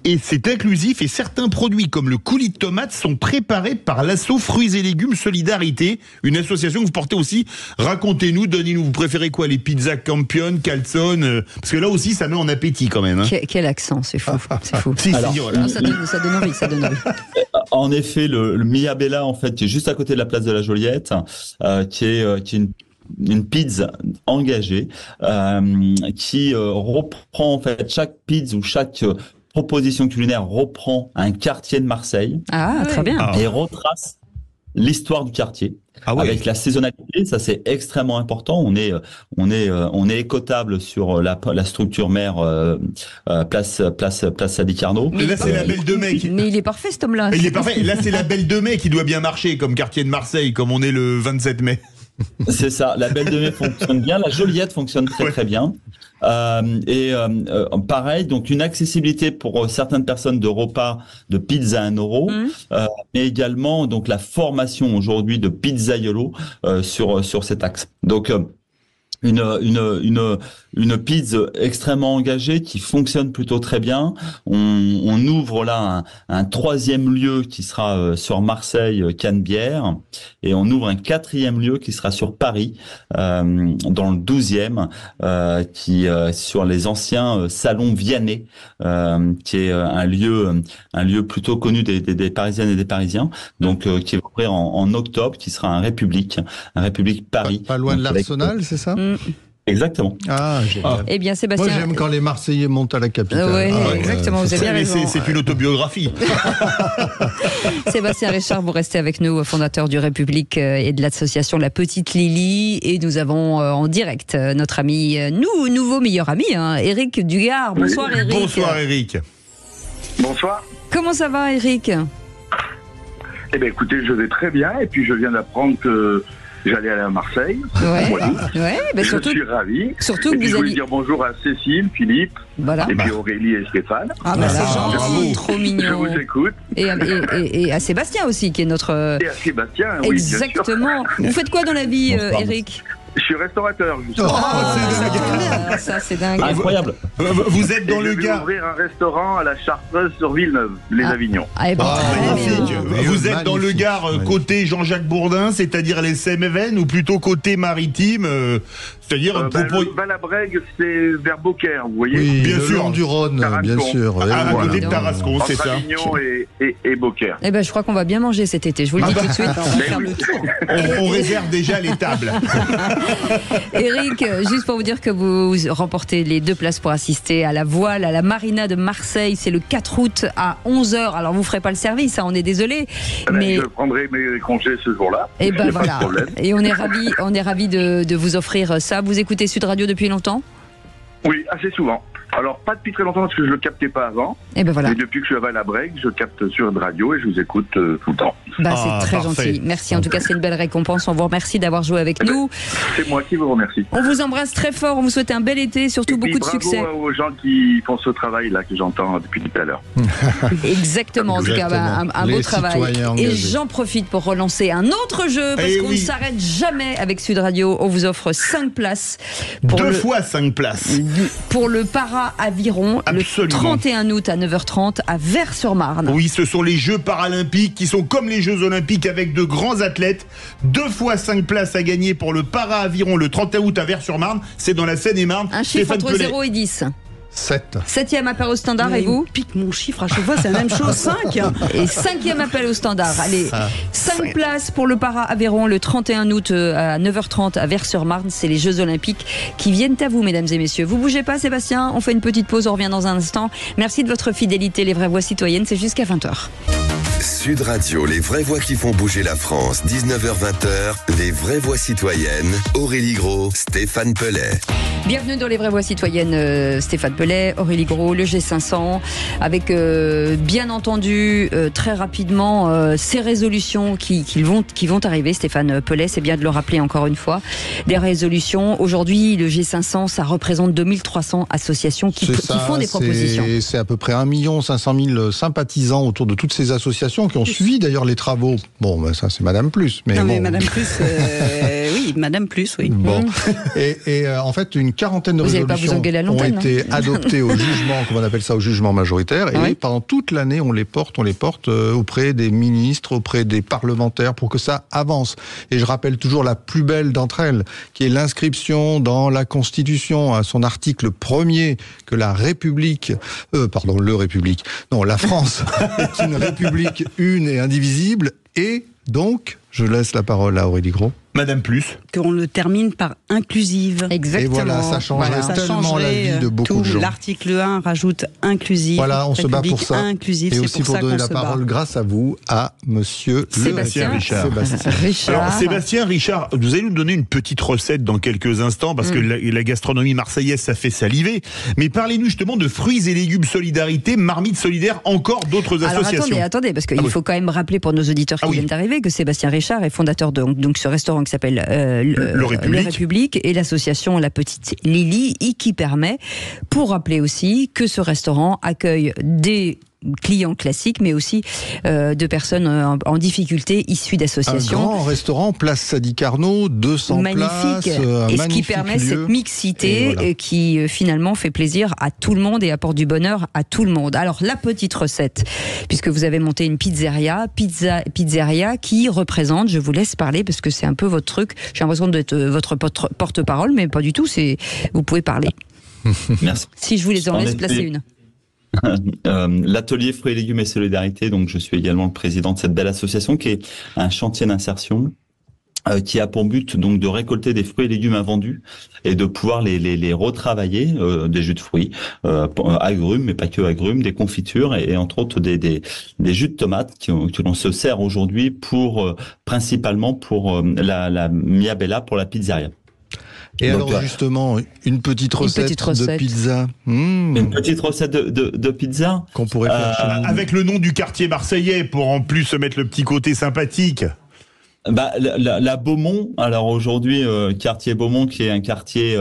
Speaker 5: Et c'est inclusif. Et certains produits, comme le coulis de tomates, sont préparés par l'asso Fruits et Légumes Solidarité, une association que vous portez aussi. Racontez-nous, donnez-nous, vous préférez quoi? Les pizzas Campione, Calzone? Parce que là aussi, ça met en appétit quand même.
Speaker 2: Quel accent, c'est fou. C'est fou. Ça donne envie.
Speaker 8: En effet, le Mia Bella, en fait, qui est juste à côté de la place de la Joliette, qui est une pizza engagée, qui reprend en fait chaque pizza ou chaque proposition culinaire reprend un quartier de Marseille.
Speaker 2: Ah, très bien.
Speaker 8: Et retrace l'histoire du quartier. Avec la saisonnalité, ça c'est extrêmement important. On est écotable sur la structure mère place Sadi Carnot.
Speaker 5: Mais là c'est la Belle de Mai.
Speaker 2: Mais il est parfait cet homme-là.
Speaker 5: Il est parfait. Là c'est la Belle de Mai qui doit bien marcher comme quartier de Marseille, comme on est le 27 mai.
Speaker 8: C'est ça, la Belle de Mai fonctionne bien, la Joliette fonctionne très bien. Pareil, donc une accessibilité pour certaines personnes de repas de pizza à 1 euro, mais également donc la formation aujourd'hui de pizzaiolo sur cet axe. Donc une pizza extrêmement engagée qui fonctionne plutôt très bien. On ouvre là un 3e lieu qui sera sur Marseille, Canebière, et on ouvre un 4e lieu qui sera sur Paris, dans le 12e, qui sur les anciens salons Vianney, qui est un lieu plutôt connu des Parisiennes et des Parisiens, donc qui va ouvrir en octobre, qui sera un République Paris.
Speaker 4: Pas loin de l'Arsenal, c'est ça?
Speaker 8: Exactement.
Speaker 4: Ah, génial.
Speaker 2: Eh bien, Sébastien.
Speaker 4: Moi, j'aime quand les Marseillais montent à la capitale.
Speaker 2: Oui, exactement, vous avez bien raison.
Speaker 5: C'est une autobiographie.
Speaker 2: Sébastien Richard, vous restez avec nous, fondateur du République et de l'association La Petite Lily. Et nous avons en direct notre ami, nouveau meilleur ami, Éric Dugard. Bonsoir, Éric.
Speaker 5: Bonsoir, Éric.
Speaker 9: Bonsoir.
Speaker 2: Comment ça va, Éric?
Speaker 9: Eh bien, écoutez, je vais très bien. Et puis, je viens d'apprendre que j'allais aller à Marseille.
Speaker 2: Je
Speaker 9: suis ravi.
Speaker 2: Surtout
Speaker 9: et
Speaker 2: que
Speaker 9: puis,
Speaker 2: vous
Speaker 9: je voulais
Speaker 2: allez
Speaker 9: dire bonjour à Cécile, Philippe,
Speaker 2: et
Speaker 9: puis Aurélie et Stéphane.
Speaker 2: C'est gentil, trop mignon.
Speaker 9: Je vous écoute.
Speaker 2: Et à Sébastien aussi, qui est notre...
Speaker 9: Et à Sébastien, oui,
Speaker 2: exactement. Vous faites quoi dans la vie, Éric?
Speaker 9: Je suis restaurateur, justement.
Speaker 2: Ça, c'est dingue.
Speaker 8: Incroyable.
Speaker 5: Vous êtes dans le Gard.
Speaker 9: Je vais ouvrir un restaurant à la Chartreuse sur Villeneuve, les Avignons.
Speaker 5: Magnifique. Vous êtes dans le Gard, côté Jean-Jacques Bourdin, c'est-à-dire les Cévennes, ou plutôt côté maritime, c'est-à-dire
Speaker 9: Valabrègue, c'est vers Beaucaire, vous voyez.
Speaker 4: Oui,
Speaker 5: bien sûr.
Speaker 4: Long du Rhône,
Speaker 9: Tarascon.
Speaker 4: bien sûr.
Speaker 5: À côté de Tarascon, c'est ça.
Speaker 9: Avignon et Beaucaire.
Speaker 2: Eh ben, je crois qu'on va bien manger cet été. Je vous le dis tout de suite. On va faire le tour.
Speaker 5: On réserve déjà les tables.
Speaker 2: Éric, juste pour vous dire que vous remportez les 2 places pour assister à la voile, à la marina de Marseille. C'est le 4 août à 11h. Alors, vous ne ferez pas le service, on est désolé. Mais
Speaker 9: je prendrai mes congés ce jour-là.
Speaker 2: Et ben voilà. Et on est ravis de vous offrir ça. Vous écoutez Sud Radio depuis longtemps?
Speaker 9: Oui, assez souvent. Alors, pas depuis très longtemps parce que je ne le captais pas avant.
Speaker 2: Et ben voilà.
Speaker 9: Mais depuis que je suis à Valabrègue, je capte sur une radio et je vous écoute tout le temps.
Speaker 2: C'est très gentil. Merci. En tout cas, c'est une belle récompense. On vous remercie d'avoir joué avec nous.
Speaker 9: C'est moi qui vous remercie.
Speaker 2: On vous embrasse très fort. On vous souhaite un bel été, surtout beaucoup de succès.
Speaker 9: Bravo aux gens qui font ce travail-là que j'entends depuis tout à l'heure.
Speaker 2: Exactement. En tout cas, un beau travail. Et j'en profite pour relancer un autre jeu parce qu'on ne s'arrête jamais avec Sud Radio. On vous offre 5 places. Pour
Speaker 5: 2 fois 5 places.
Speaker 2: Pour le Para-Aviron, le 31 août à 9h30 à Vers-sur-Marne.
Speaker 5: Oui, ce sont les Jeux paralympiques qui sont comme les Jeux olympiques avec de grands athlètes. 2 fois 5 places à gagner pour le Para-Aviron le 31 août à Vers-sur-Marne. C'est dans la Seine-et-Marne.
Speaker 2: Un chiffre entre 0 et 10.
Speaker 4: 7.
Speaker 2: 7e appel au standard, et vous?
Speaker 3: Pique mon chiffre à chaque fois, c'est la même chose. 5.
Speaker 2: Et 5e appel au standard. Allez, 5 places pour le Para-Aviron le 31 août à 9h30 à Vers-sur-Marne. C'est les Jeux Olympiques qui viennent à vous, mesdames et messieurs. Vous bougez pas, Sébastien. On fait une petite pause, on revient dans un instant. Merci de votre fidélité. Les vraies voix citoyennes, c'est jusqu'à 20h.
Speaker 1: Sud Radio, les vraies voix qui font bouger la France. 19h-20h, les vraies voix citoyennes. Aurélie Gros, Stéphane Pellet.
Speaker 2: Bienvenue dans les vraies voix citoyennes. Stéphane Pellet, Aurélie Gros, le G500, avec bien entendu très rapidement ces résolutions qui vont arriver. Stéphane Pellet, c'est bien de le rappeler encore une fois. Des résolutions. Aujourd'hui, le G500, ça représente 2300 associations qui font des propositions.
Speaker 4: C'est à peu près 1 500 000 sympathisants autour de toutes ces associations qui ont suivi d'ailleurs les travaux. Bon, ben ça c'est Madame Plus. Mais
Speaker 3: Madame Plus, oui, Madame Plus, oui.
Speaker 4: Bon. Et en fait, une quarantaine de résolutions ont été adoptées au jugement, comme on appelle ça, au jugement majoritaire. Et pendant toute l'année, on les porte auprès des ministres, auprès des parlementaires pour que ça avance. Et je rappelle toujours la plus belle d'entre elles, qui est l'inscription dans la Constitution, à son article 1er, que la République, la France est une République une et indivisible, et donc, je laisse la parole à Aurélie Gros.
Speaker 5: Madame Plus.
Speaker 3: Qu'on le termine par inclusive.
Speaker 2: Exactement.
Speaker 4: Et voilà, ça changerait tellement la vie de beaucoup de gens.
Speaker 3: L'article 1 rajoute inclusive.
Speaker 4: Voilà, on se bat pour ça.
Speaker 3: Inclusive,
Speaker 4: et aussi pour donner la parole, grâce à vous, à monsieur
Speaker 2: Sébastien
Speaker 5: Richard.
Speaker 2: Alors,
Speaker 5: Sébastien Richard, vous allez nous donner une petite recette dans quelques instants, parce que la gastronomie marseillaise, ça fait saliver. Mais parlez-nous justement de Fruits et Légumes Solidarité, Marmite Solidaire, encore d'autres associations.
Speaker 2: Alors attendez, parce qu'il faut quand même rappeler pour nos auditeurs qui viennent d'arriver que Sébastien Richard est fondateur de ce restaurant qui s'appelle
Speaker 5: Le République
Speaker 2: et l'association La Petite Lily, qui permet, pour rappeler aussi, que ce restaurant accueille des clients classiques, mais aussi de personnes en difficulté issues d'associations.
Speaker 4: Un grand restaurant, place Sadi Carnot, 200 places.
Speaker 2: Et ce qui permet cette mixité qui finalement fait plaisir à tout le monde et apporte du bonheur à tout le monde. Alors la petite recette, puisque vous avez monté une pizzeria qui représente, je vous laisse parler parce que c'est un peu votre truc, j'ai l'impression d'être votre porte-parole, mais pas du tout, vous pouvez parler.
Speaker 8: Merci.
Speaker 2: Si je vous les en laisse placer une.
Speaker 8: L'atelier Fruits et Légumes et Solidarité, donc je suis également le président de cette belle association qui est un chantier d'insertion qui a pour but donc de récolter des fruits et légumes invendus et de pouvoir les retravailler, des jus de fruits, agrumes, mais pas que agrumes, des confitures et entre autres des jus de tomates que l'on se sert aujourd'hui principalement pour la Mia Bella, pour la pizzeria.
Speaker 4: Et donc, alors justement, une petite recette de pizza.
Speaker 8: Une petite recette de pizza
Speaker 4: qu'on pourrait faire chez nous.
Speaker 5: Avec le nom du quartier marseillais, pour en plus se mettre le petit côté sympathique.
Speaker 8: La Beaumont, alors aujourd'hui, quartier Beaumont, qui est un quartier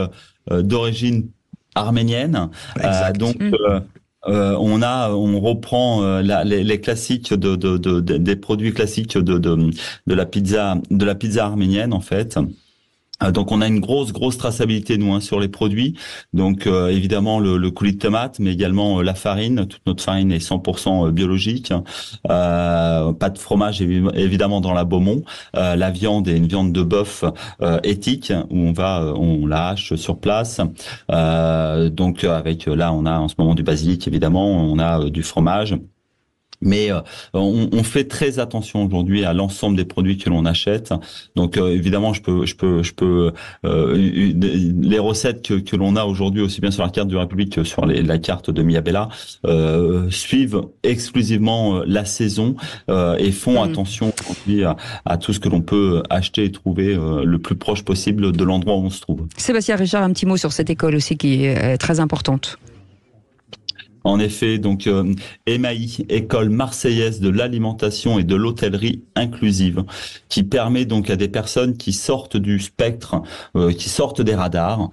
Speaker 8: d'origine arménienne. On reprend les classiques des produits classiques de la pizza arménienne, en fait. Donc on a une grosse traçabilité nous sur les produits. Donc évidemment le coulis de tomate, mais également la farine. Toute notre farine est 100% biologique. Pas de fromage évidemment dans la Beaumont. La viande est une viande de bœuf éthique où on la hache sur place. Donc avec là on a en ce moment du basilic évidemment, on a du fromage. Mais on fait très attention aujourd'hui à l'ensemble des produits que l'on achète. Donc évidemment, je peux les recettes que l'on a aujourd'hui aussi bien sur la carte du République que sur la carte de Mia Bella suivent exclusivement la saison et font attention aujourd'hui à tout ce que l'on peut acheter et trouver le plus proche possible de l'endroit où on se trouve.
Speaker 2: Sébastien Richard, un petit mot sur cette école aussi qui est très importante.
Speaker 8: En effet, donc EMAI, École marseillaise de l'alimentation et de l'hôtellerie inclusive, qui permet donc à des personnes qui sortent du spectre, qui sortent des radars,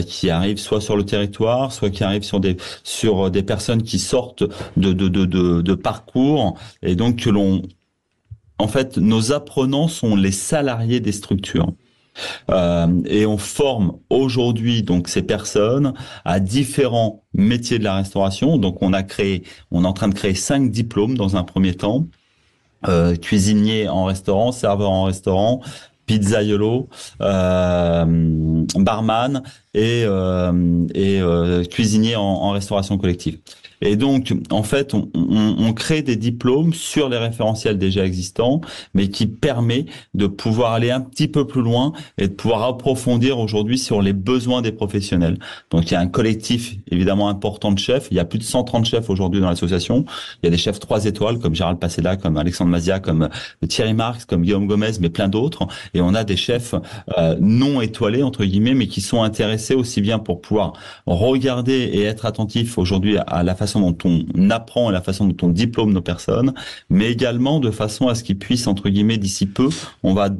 Speaker 8: qui arrivent soit sur le territoire, soit qui arrivent sur des personnes qui sortent de parcours, et donc en fait, nos apprenants sont les salariés des structures. Et on forme aujourd'hui donc ces personnes à différents métiers de la restauration. Donc on est en train de créer 5 diplômes dans un premier temps. Cuisinier en restaurant, serveur en restaurant, pizzaiolo, barman et cuisinier en restauration collective. Et donc, en fait, on crée des diplômes sur les référentiels déjà existants, mais qui permet de pouvoir aller un petit peu plus loin et de pouvoir approfondir aujourd'hui sur les besoins des professionnels. Donc, il y a un collectif évidemment important de chefs. Il y a plus de 130 chefs aujourd'hui dans l'association. Il y a des chefs 3 étoiles comme Gérald Passeda, comme Alexandre Mazia, comme Thierry Marx, comme Guillaume Gomez, mais plein d'autres. Et on a des chefs non étoilés, entre guillemets, mais qui sont intéressés aussi bien pour pouvoir regarder et être attentifs aujourd'hui à la façon dont on apprend et la façon dont on diplôme nos personnes, mais également de façon à ce qu'ils puissent, entre guillemets, d'ici peu, on va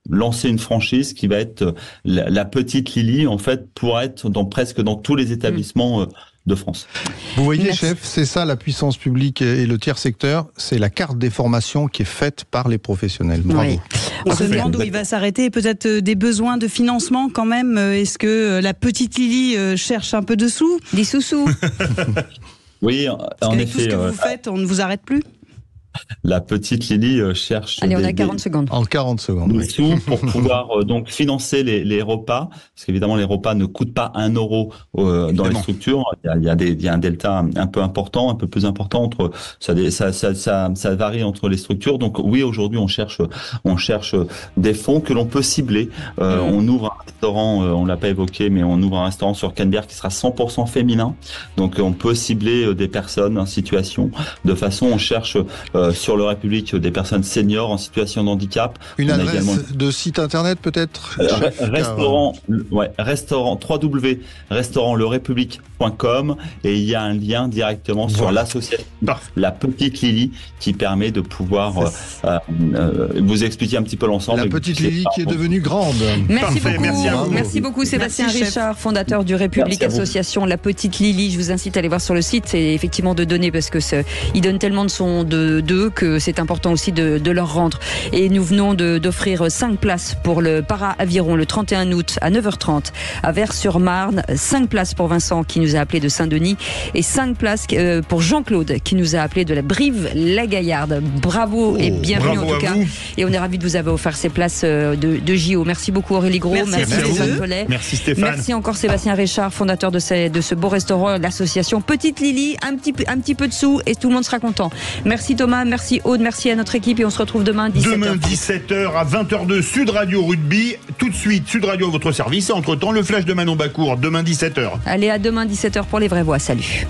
Speaker 8: lancer une franchise qui va être la petite Lily, en fait, pour être presque dans tous les établissements de France.
Speaker 4: Vous voyez, chef, c'est ça la puissance publique et le tiers secteur, c'est la carte des formations qui est faite par les professionnels. Bravo.
Speaker 3: Oui. On se demande où il va s'arrêter et peut-être des besoins de financement quand même. Est-ce que la petite Lily cherche un peu de sous ?
Speaker 2: Des sous-sous.
Speaker 8: Oui, en effet.
Speaker 3: Tout ce que vous faites, on ne vous arrête plus ?
Speaker 8: La petite Lily cherche.
Speaker 2: Allez, on a 40 secondes.
Speaker 4: En 40 secondes.
Speaker 8: Des sous pour pouvoir donc financer les repas, parce qu'évidemment les repas ne coûtent pas 1 euro dans les structures. Il y a un delta un peu important, un peu plus important entre ça varie entre les structures. Donc oui, aujourd'hui on cherche des fonds que l'on peut cibler. On ouvre un restaurant, on l'a pas évoqué, mais on ouvre un restaurant sur Canebière qui sera 100% féminin. Donc on peut cibler des personnes en situation. De façon, on cherche sur le République des personnes seniors en situation de handicap.
Speaker 4: Une adresse de site internet peut-être
Speaker 8: restaurant www.restaurantlerepublique.com, et il y a un lien directement sur l'association La Petite Lily qui permet de pouvoir vous expliquer un petit peu l'ensemble.
Speaker 4: La Petite Lily qui est devenue grande.
Speaker 2: Merci beaucoup. Merci beaucoup Sébastien Richard, fondateur du République Association La Petite Lily. Je vous incite à aller voir sur le site et effectivement de donner, parce que ils donnent tellement d'eux que c'est important aussi de leur rendre. Et nous venons d'offrir 5 places pour le Para-Aviron le 31 août à 9h30 à Vers-sur-Marne, 5 places pour Vincent qui nous a appelé de Saint-Denis et 5 places pour Jean-Claude qui nous a appelé de la Brive-la-Gaillarde. Bravo et bienvenue en tout cas. Et on est ravis de vous avoir offert ces places de JO. Merci beaucoup Aurélie Gros, merci Stéphane Pellet.
Speaker 5: Merci Stéphane.
Speaker 2: Merci encore Sébastien Richard, fondateur de ce beau restaurant, l'association Petite Lily. Un petit peu de sous et tout le monde sera content. Merci Thomas, merci Aude, merci à notre équipe et on se retrouve demain 17h.
Speaker 5: Demain 17h à 20h02 Sud Radio Rugby. Tout de suite Sud Radio à votre service et entre-temps le flash de Manon Bacour. Demain 17h.
Speaker 2: Allez, à demain 17h pour les vraies voix. Salut.